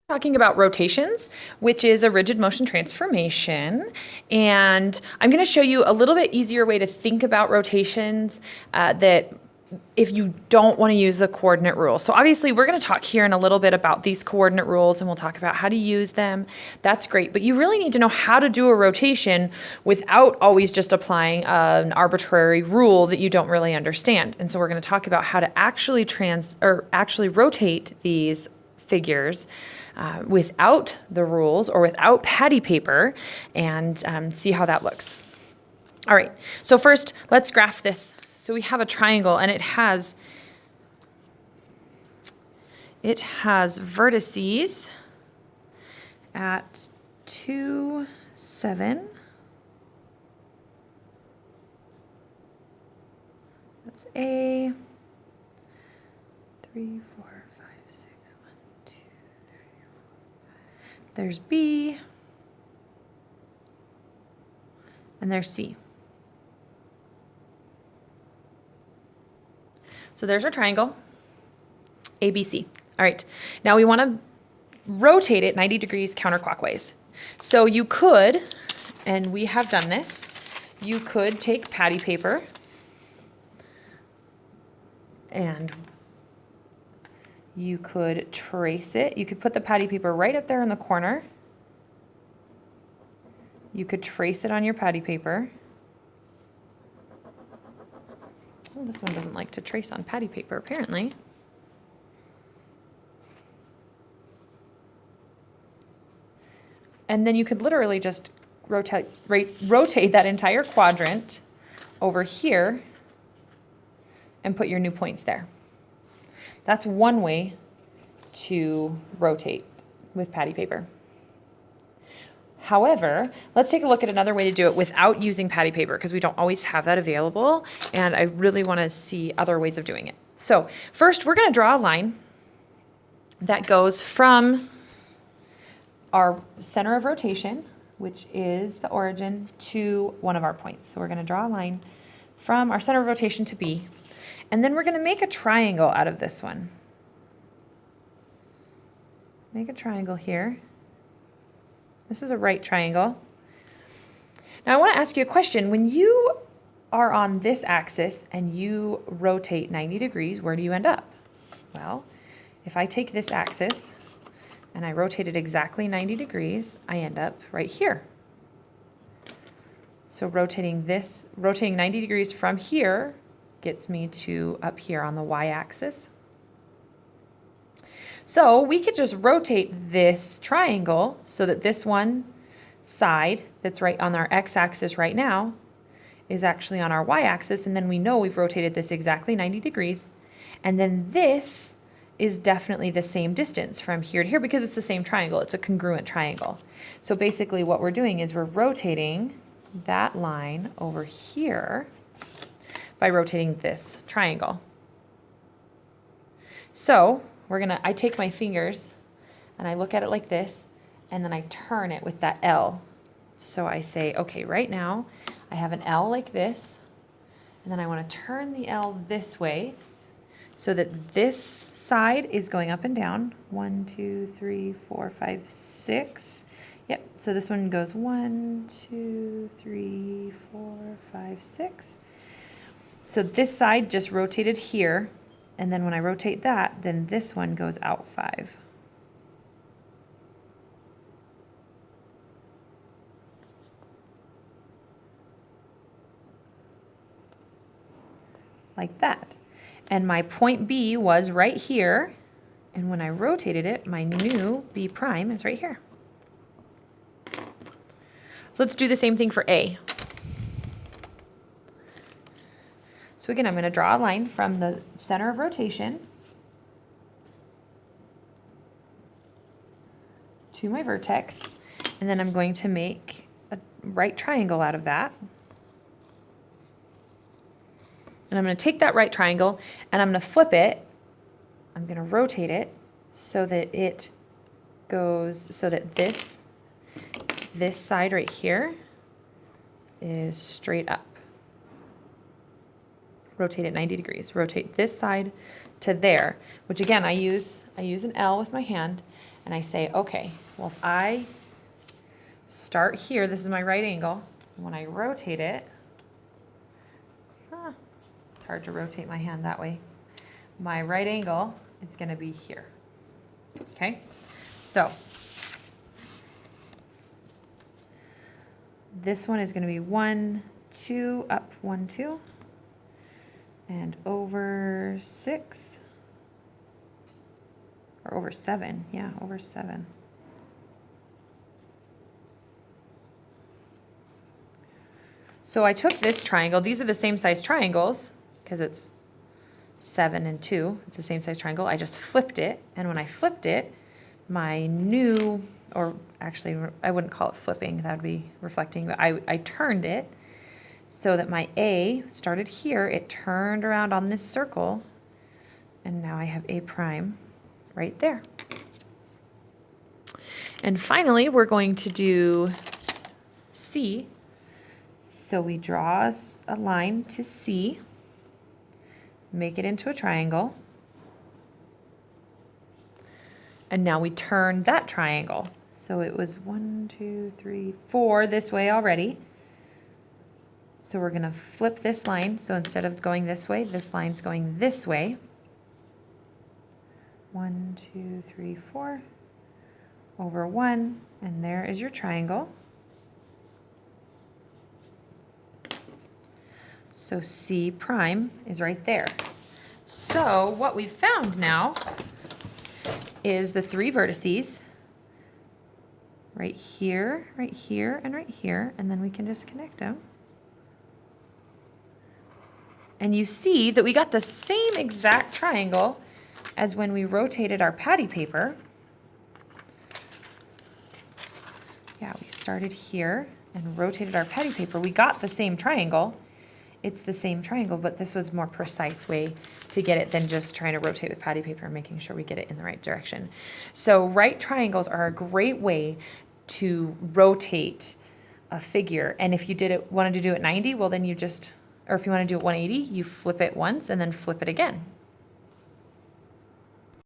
Talking about rotations, which is a rigid motion transformation. And I'm going to show you a little bit easier way to think about rotations that if you don't want to use the coordinate rule. So obviously we're going to talk here in a little bit about these coordinate rules and we'll talk about how to use them. That's great, but you really need to know how to do a rotation without always just applying an arbitrary rule that you don't really understand. And so we're going to talk about how to actually rotate these figures without the rules or without patty paper and see how that looks. All right, so first let's graph this. So we have a triangle and it has vertices at 2, 7. That's A. 3, 4, 5, 6, 1, 2, 3, 4, 5. There's B. And there's C. So there's our triangle, ABC. All right, now we want to rotate it 90 degrees counterclockwise. So you could, and we have done this, you could take patty paper and you could trace it. You could put the patty paper right up there in the corner. You could trace it on your patty paper. Oh, this one doesn't like to trace on patty paper, apparently. And then you could literally just rotate that entire quadrant over here and put your new points there. That's one way to rotate with patty paper. However, let's take a look at another way to do it without using patty paper because we don't always have that available and I really want to see other ways of doing it. So first we're going to draw a line that goes from our center of rotation, which is the origin, to one of our points. So we're going to draw a line from our center of rotation to B, and then we're going to make a triangle out of this one. Make a triangle here. This is a right triangle. Now I want to ask you a question. When you are on this axis and you rotate 90 degrees, where do you end up? Well, if I take this axis and I rotate it exactly 90 degrees, I end up right here. So rotating 90 degrees from here gets me to up here on the y-axis. So we could just rotate this triangle so that this one side that's right on our x-axis right now is actually on our y-axis, and then we know we've rotated this exactly 90 degrees, and then this is definitely the same distance from here to here because it's the same triangle. It's a congruent triangle. So basically what we're doing is we're rotating that line over here by rotating this triangle. So I take my fingers and I look at it like this, and then I turn it with that L. So I say, okay, right now I have an L like this, and then I want to turn the L this way so that this side is going up and down. 1, 2, 3, 4, 5, 6. Yep, so this one goes 1, 2, 3, 4, 5, 6. So this side just rotated here. And then when I rotate that, then this one goes out 5. Like that. And my point B was right here. And when I rotated it, my new B prime is right here. So let's do the same thing for A. So again, I'm going to draw a line from the center of rotation to my vertex, and then I'm going to make a right triangle out of that. And I'm going to take that right triangle and I'm going to flip it. I'm going to rotate it so that it goes, so that this side right here is straight up. Rotate it 90 degrees. Rotate this side to there, which again I use an L with my hand, and I say, okay, well, if I start here, this is my right angle. When I rotate it, it's hard to rotate my hand that way. My right angle is going to be here. Okay, so this one is going to be 1, 2, up 1, 2, and over 6, or over 7, yeah, over 7. So I took this triangle, these are the same size triangles, because it's 7 and 2, it's the same size triangle. I just flipped it, and when I flipped it, my new, or actually I wouldn't call it flipping, that would be reflecting, but I turned it so that my A started here, it turned around on this circle, and now I have A prime right there. And finally, we're going to do C. So we draw a line to C, make it into a triangle, and now we turn that triangle. So it was 1, 2, 3, 4 this way already. So we're going to flip this line. So instead of going this way, this line's going this way. 1, 2, 3, 4 over 1, and there is your triangle. So C prime is right there. So what we've found now is the 3 vertices right here, and right here, and then we can just connect them. And you see that we got the same exact triangle as when we rotated our patty paper. Yeah, we started here and rotated our patty paper. We got the same triangle. It's the same triangle, but this was a more precise way to get it than just trying to rotate with patty paper and making sure we get it in the right direction. So right triangles are a great way to rotate a figure. And if you wanted to do it 90, well then you just, or if you want to do it 180, you flip it once and then flip it again.